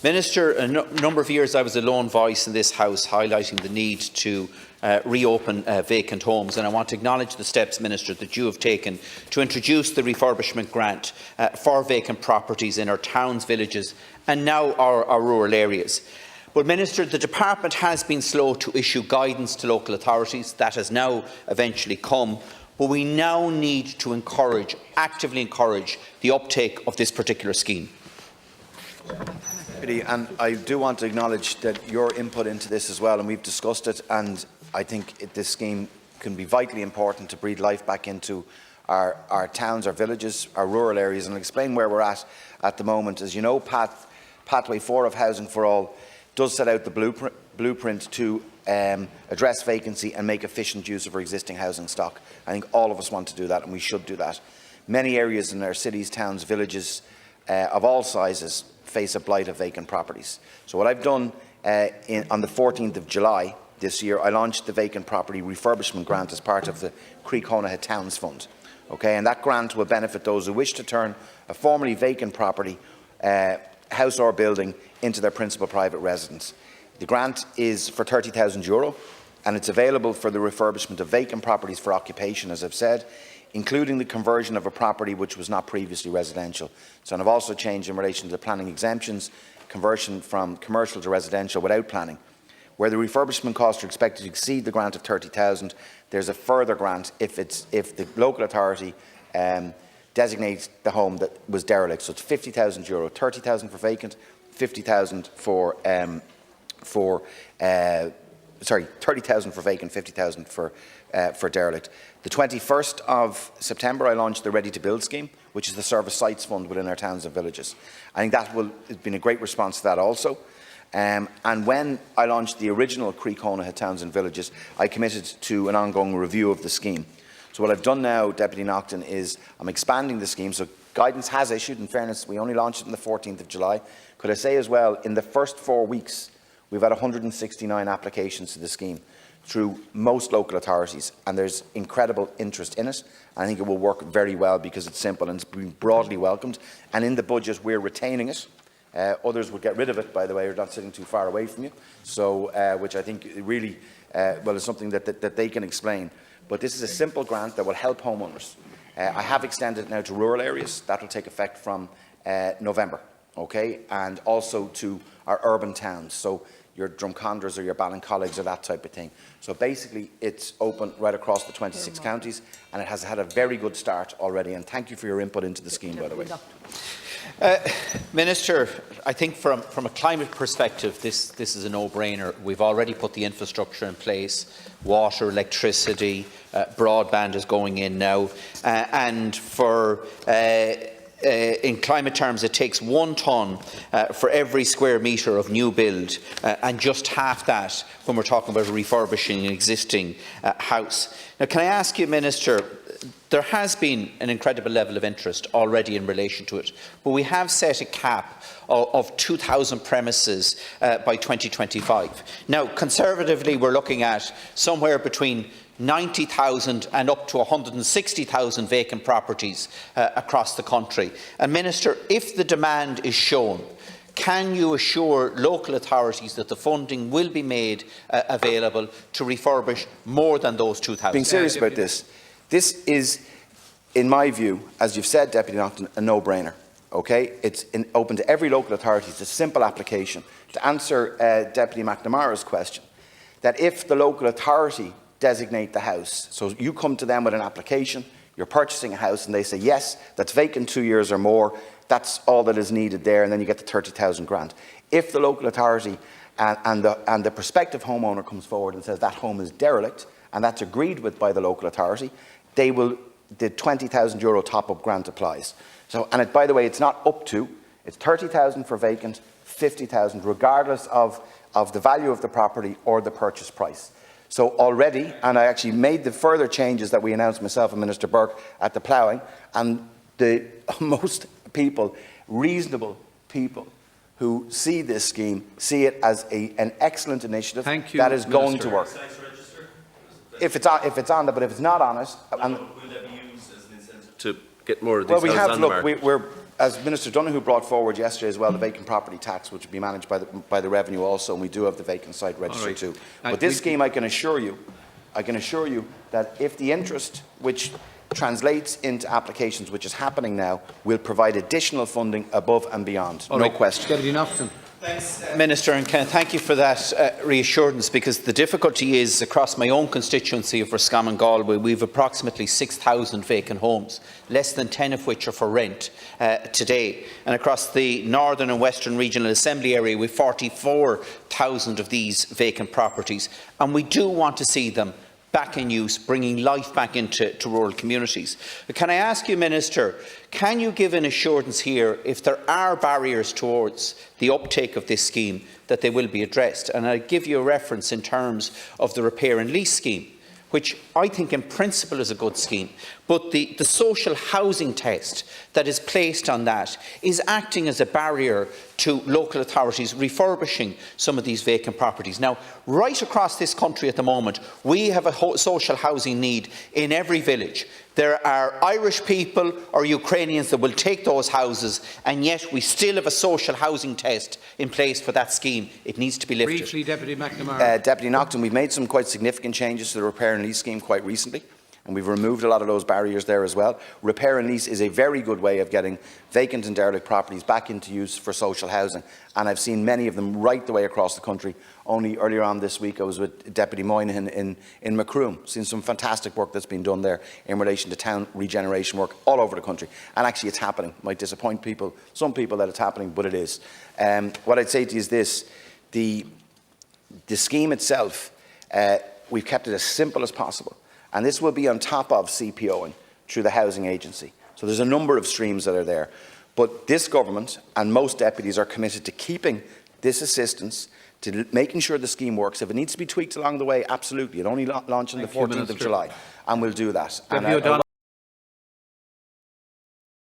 Minister, a number of years I was a lone voice in this House highlighting the need to reopen vacant homes, and I want to acknowledge the steps, Minister, that you have taken to introduce the Refurbishment Grant for vacant properties in our towns, villages and now our rural areas. But Minister, the Department has been slow to issue guidance to local authorities. That has now eventually come. But we now need to actively encourage the uptake of this particular scheme. And I do want to acknowledge that your input into this as well, and we've discussed it, and I think this scheme can be vitally important to breathe life back into our towns, our villages, our rural areas, and I'll explain where we're at the moment. As you know, Pathway 4 of Housing for All does set out the blueprint to address vacancy and make efficient use of our existing housing stock. I think all of us want to do that, and we should do that. Many areas in our cities, towns, villages of all sizes face a blight of vacant properties. So what I've done on the 14th of July this year, I launched the Vacant Property Refurbishment Grant as part of the Creek Honaha Towns Fund. Okay, and that grant will benefit those who wish to turn a formerly vacant property, house or building, into their principal private residence. The grant is for €30,000 and it's available for the refurbishment of vacant properties for occupation, as I've said, including the conversion of a property which was not previously residential. So, and I've also changed in relation to the planning exemptions, conversion from commercial to residential without planning. Where the refurbishment costs are expected to exceed the grant of €30,000, there's a further grant if the local authority designates the home that was derelict. So it's €50,000, €30,000 for vacant, €50,000 for €30,000 for vacant, €50,000 for derelict. The 21st of September, I launched the Ready to Build scheme, which is the service sites fund within our towns and villages. I think that has been a great response to that also. And when I launched the original Creek Honaha Towns and Villages, I committed to an ongoing review of the scheme. So what I've done now, Deputy Naughten, is I'm expanding the scheme. So guidance has issued. In fairness, we only launched it on the 14th of July. Could I say as well, in the first 4 weeks, we've had 169 applications to the scheme through most local authorities, and there's incredible interest in it. I think it will work very well because it's simple and it's been broadly welcomed. And in the budget, we're retaining it. Others would get rid of it, by the way, you're not sitting too far away from you, so, which I think really is something that they can explain. But this is a simple grant that will help homeowners. I have extended it now to rural areas. That will take effect from November, okay? And also to our urban towns, so your Drumcondras or your Ballincollegs or that type of thing. So basically, it's open right across the 26 counties, and it has had a very good start already. And thank you for your input into the scheme, by the way. Minister, I think from a climate perspective, this is a no-brainer. We've already put the infrastructure in place. Water, electricity, broadband is going in now. And for in climate terms, it takes 1 tonne for every square metre of new build, and just half that when we're talking about refurbishing an existing house. Now, can I ask you, Minister, there has been an incredible level of interest already in relation to it, but we have set a cap of 2,000 premises by 2025. Now, conservatively, we're looking at somewhere between 90,000 and up to 160,000 vacant properties across the country. And Minister, if the demand is shown, can you assure local authorities that the funding will be made available to refurbish more than those 2,000? Being serious about this, this is, in my view, as you've said, Deputy Naughten, a no-brainer. Okay, it's open to every local authority. It's a simple application. To answer Deputy McNamara's question, that if the local authority designate the house, so you come to them with an application, you're purchasing a house, and they say yes, that's vacant 2 years or more, that's all that is needed there, and then you get the 30,000 grant. If the local authority and the prospective homeowner comes forward and says that home is derelict, and that's agreed with by the local authority, the €20,000 top-up grant applies. So, and by the way, it's not up to, it's 30,000 for vacant, 50,000, regardless of the value of the property or the purchase price. So already, and I actually made the further changes that we announced, myself and Minister Burke, at the ploughing, and most people, reasonable people, who see this scheme, see it as an excellent initiative that is going to work. If it's on there, but if it's not on it, will that be used as an incentive to get more of these houses on the market? as Minister Donoghue brought forward yesterday as well, the vacant property tax, which will be managed by the revenue also, and we do have the vacant site register too. But this scheme, I can assure you that if the interest, which translates into applications, which is happening now, will provide additional funding above and beyond. No question. Deputy Naughten. Thanks, Minister, and thank you for that reassurance, because the difficulty is across my own constituency of Roscommon and Galway, we have approximately 6,000 vacant homes, less than 10 of which are for rent today. And across the Northern and Western Regional Assembly area, we have 44,000 of these vacant properties, and we do want to see them back in use, bringing life back into rural communities. But can I ask you, Minister, can you give an assurance here, if there are barriers towards the uptake of this scheme, that they will be addressed? And I'll give you a reference in terms of the repair and lease scheme, which I think in principle is a good scheme, but the social housing test that is placed on that is acting as a barrier to local authorities refurbishing some of these vacant properties. Now, right across this country at the moment, we have a social housing need in every village. There are Irish people or Ukrainians that will take those houses, and yet we still have a social housing test in place for that scheme. It needs to be lifted. Briefly, Deputy McNamara. Deputy Naughten, we've made some quite significant changes to the repair and lease scheme quite recently, and we've removed a lot of those barriers there as well. Repair and lease is a very good way of getting vacant and derelict properties back into use for social housing, and I've seen many of them right the way across the country. Only earlier on this week I was with Deputy Moynihan in Macroom, seen some fantastic work that's been done there in relation to town regeneration work all over the country, and actually it's happening. It might disappoint people, some people, that it's happening, but it is. What I'd say to you is this: the scheme itself, we've kept it as simple as possible, and this will be on top of CPOing through the housing agency. So there's a number of streams that are there, but this government and most deputies are committed to keeping this assistance, to making sure the scheme works. If it needs to be tweaked along the way, absolutely. It only launched on the 14th of July, and we'll do that.